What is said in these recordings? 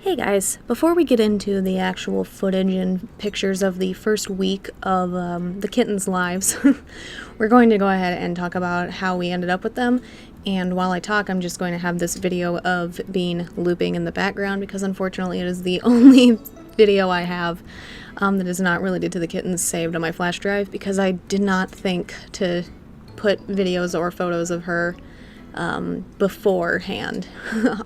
Hey guys, before we get into the actual footage and pictures of the first week of the kittens' lives, we're going to go ahead and talk about how we ended up with them. And while I talk, I'm just going to have this video of Bean looping in the background because unfortunately it is the only video I have that is not related to the kittens saved on my flash drive because I did not think to put videos or photos of her beforehand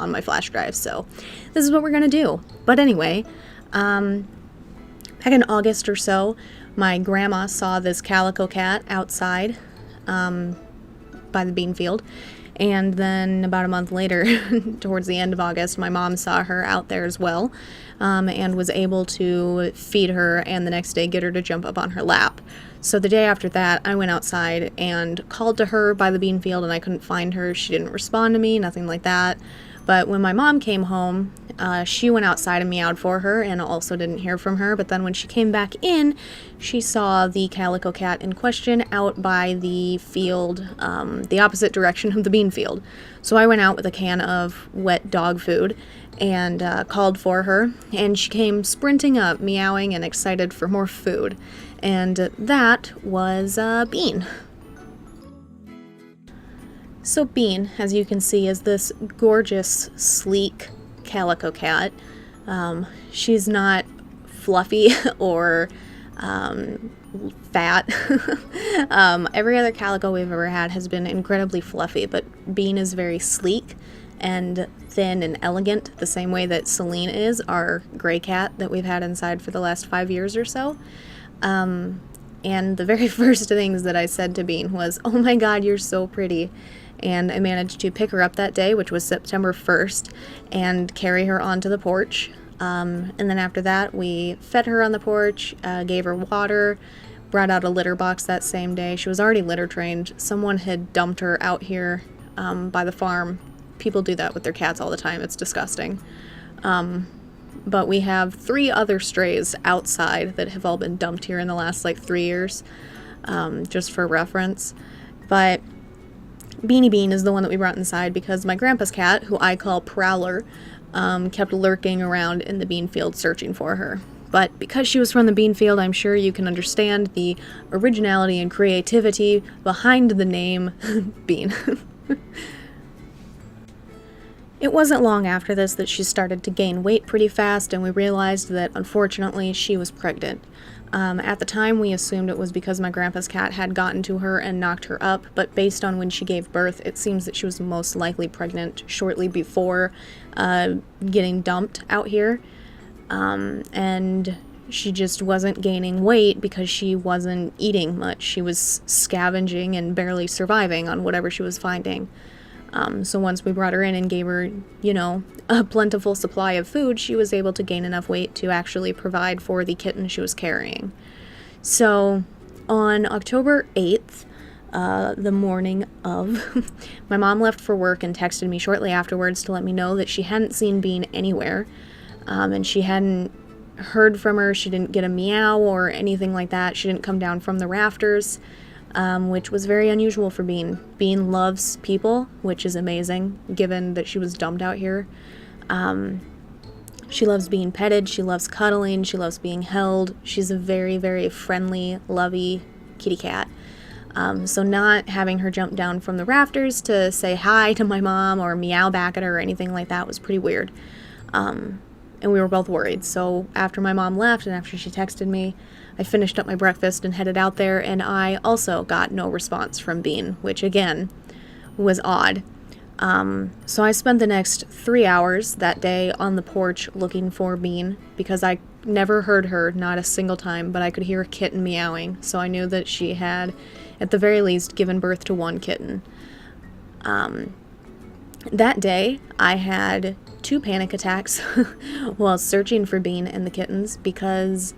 on my flash drive, so this is what we're gonna do. But anyway, back in August or so, my grandma saw this calico cat outside by the bean field, and then about a month later, towards the end of August, my mom saw her out there as well, and was able to feed her and the next day get her to jump up on her lap. So the day after that, I went outside and called to her by the bean field and I couldn't find her. She didn't respond to me, nothing like that. But when my mom came home, she went outside and meowed for her and also didn't hear from her. But then when she came back in, she saw the calico cat in question out by the field, the opposite direction of the bean field. So I went out with a can of wet dog food and called for her, and she came sprinting up, meowing and excited for more food. And that was Bean. So Bean, as you can see, is this gorgeous, sleek calico cat. She's not fluffy or fat. Every other calico we've ever had has been incredibly fluffy, but Bean is very sleek and thin and elegant, the same way that Celine is, our gray cat that we've had inside for the last 5 years or so. And the very first things that I said to Bean was, "Oh my god, you're so pretty." And I managed to pick her up that day, which was September 1st, and carry her onto the porch. And then after that, we fed her on the porch, gave her water, brought out a litter box that same day. She was already litter trained. Someone had dumped her out here by the farm. People do that with their cats all the time. It's disgusting. But we have 3 other strays outside that have all been dumped here in the last 3 years, just for reference. But Beanie Bean is the one that we brought inside because my grandpa's cat, who I call Prowler, kept lurking around in the bean field searching for her. But because she was from the bean field, I'm sure you can understand the originality and creativity behind the name Bean. It wasn't long after this that she started to gain weight pretty fast, and we realized that, unfortunately, she was pregnant. At the time, we assumed it was because my grandpa's cat had gotten to her and knocked her up, but based on when she gave birth, it seems that she was most likely pregnant shortly before getting dumped out here. And she just wasn't gaining weight because she wasn't eating much. She was scavenging and barely surviving on whatever she was finding. So once we brought her in and gave her, a plentiful supply of food, she was able to gain enough weight to actually provide for the kitten she was carrying. So on October 8th, the morning of, my mom left for work and texted me shortly afterwards to let me know that she hadn't seen Bean anywhere, and she hadn't heard from her. She didn't get a meow or anything like that. She didn't come down from the rafters. Which was very unusual for Bean. Bean loves people, which is amazing, given that she was dumped out here. She loves being petted, she loves cuddling, she loves being held. She's a very, very friendly, lovey kitty cat. So not having her jump down from the rafters to say hi to my mom or meow back at her or anything like that was pretty weird. And we were both worried. So after my mom left and after she texted me, I finished up my breakfast and headed out there, and I also got no response from Bean, which again was odd. So I spent the next 3 hours that day on the porch looking for Bean because I never heard her, not a single time, but I could hear a kitten meowing, so I knew that she had, at the very least, given birth to 1 kitten. That day, I had 2 panic attacks while searching for Bean and the kittens because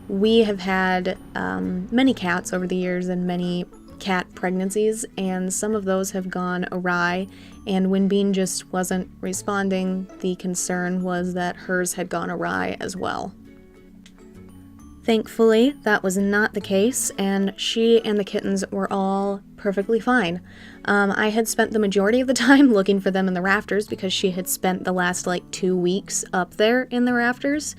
we have had many cats over the years and many cat pregnancies, and some of those have gone awry, and when Bean just wasn't responding, the concern was that hers had gone awry as well. Thankfully, that was not the case, and she and the kittens were all perfectly fine. I had spent the majority of the time looking for them in the rafters because she had spent the last like 2 weeks up there in the rafters,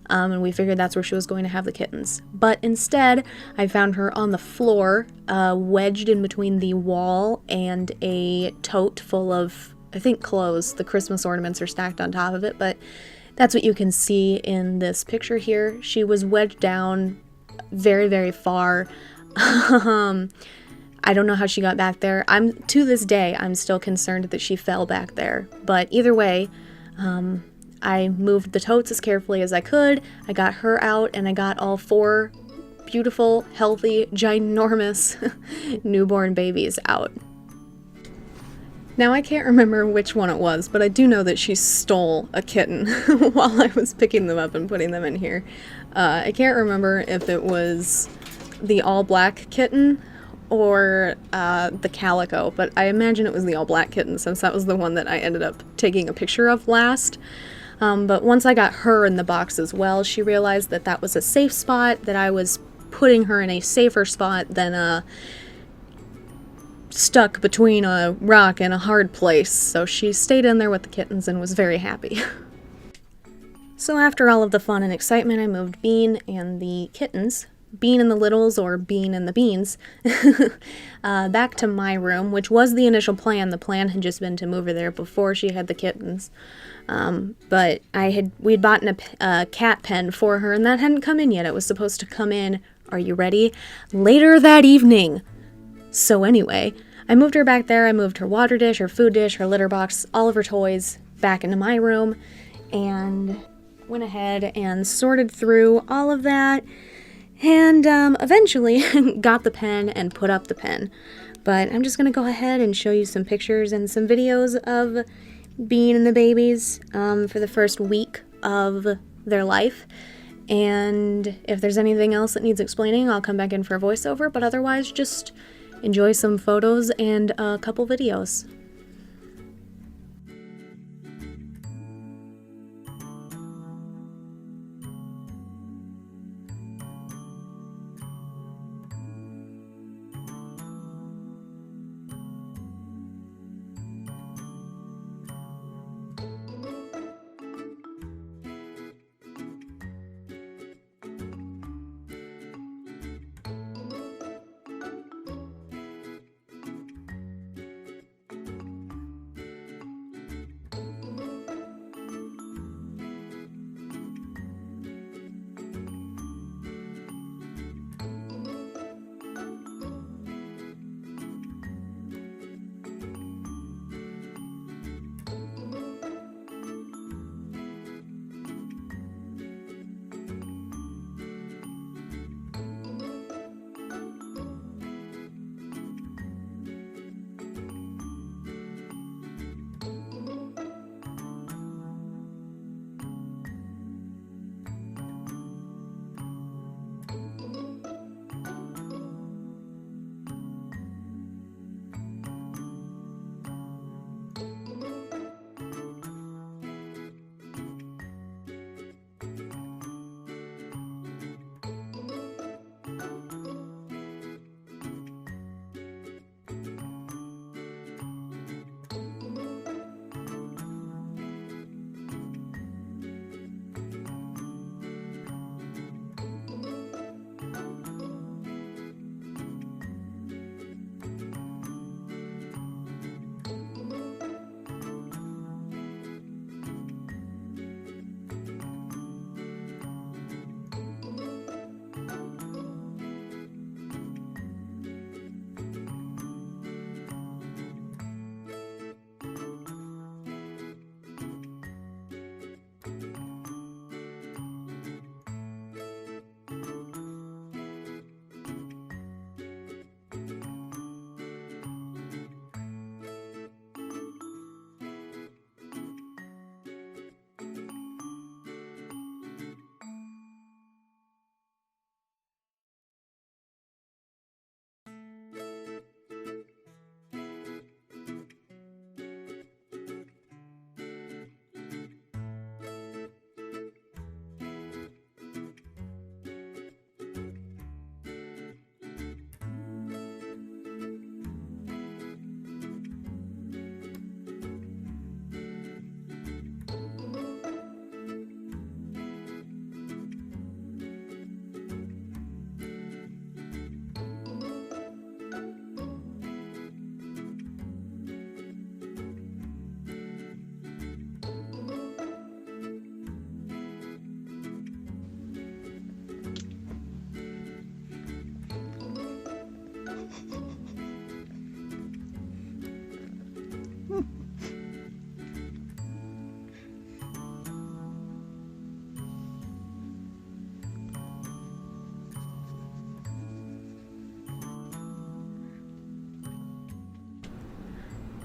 and we figured that's where she was going to have the kittens. But instead, I found her on the floor, wedged in between the wall and a tote full of, I think, clothes. The Christmas ornaments are stacked on top of it, but that's what you can see in this picture here. She was wedged down very, very far. I don't know how she got back there. To this day, I'm still concerned that she fell back there. But either way, I moved the totes as carefully as I could. I got her out, and I got all 4 beautiful, healthy, ginormous newborn babies out. Now, I can't remember which one it was, but I do know that she stole a kitten while I was picking them up and putting them in here. I can't remember if it was the all-black kitten or the calico, but I imagine it was the all-black kitten since that was the one that I ended up taking a picture of last. But once I got her in the box as well, she realized that that was a safe spot, that I was putting her in a safer spot than stuck between a rock and a hard place, so she stayed in there with the kittens and was very happy. So after all of the fun and excitement, I moved Bean and the kittens, Bean and the Littles, or Bean and the Beans, back to my room, which was the initial plan. The plan had just been to move her there before she had the kittens. But we'd bought a cat pen for her, and that hadn't come in yet. It was supposed to come in, are you ready? Later that evening. So anyway, I moved her back there. I moved her water dish, her food dish, her litter box, all of her toys back into my room, and went ahead and sorted through all of that, and eventually got the pen and put up the pen. But I'm just going to go ahead and show you some pictures and some videos of Bean and the babies for the first week of their life. And if there's anything else that needs explaining, I'll come back in for a voiceover, but otherwise just enjoy some photos and a couple videos.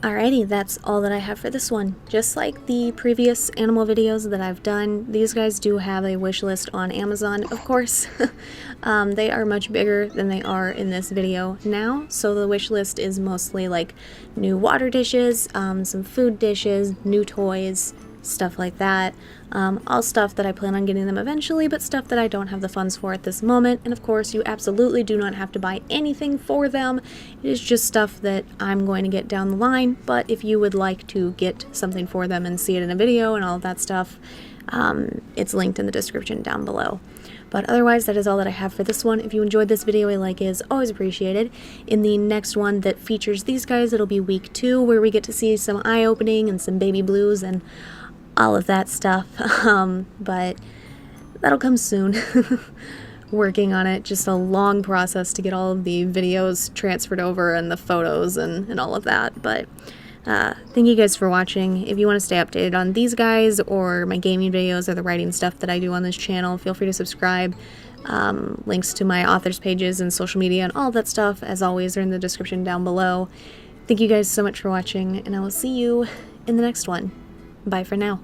Alrighty, that's all that I have for this one. Just like the previous animal videos that I've done, these guys do have a wish list on Amazon, of course. They are much bigger than they are in this video now, so the wish list is mostly like new water dishes, some food dishes, new toys, stuff like that. All stuff that I plan on getting them eventually, but stuff that I don't have the funds for at this moment. And of course, you absolutely do not have to buy anything for them. It is just stuff that I'm going to get down the line. But if you would like to get something for them and see it in a video and all of that stuff, it's linked in the description down below. But otherwise, that is all that I have for this one. If you enjoyed this video, a like is always appreciated. In the next one that features these guys, it'll be week 2, where we get to see some eye-opening and some baby blues and all of that stuff, but that'll come soon. Working on it, just a long process to get all of the videos transferred over and the photos and all of that, but thank you guys for watching. If you want to stay updated on these guys or my gaming videos or the writing stuff that I do on this channel, feel free to subscribe. Links to my authors pages and social media and all that stuff, as always, are in the description down below. Thank you guys so much for watching, and I will see you in the next one. Bye for now.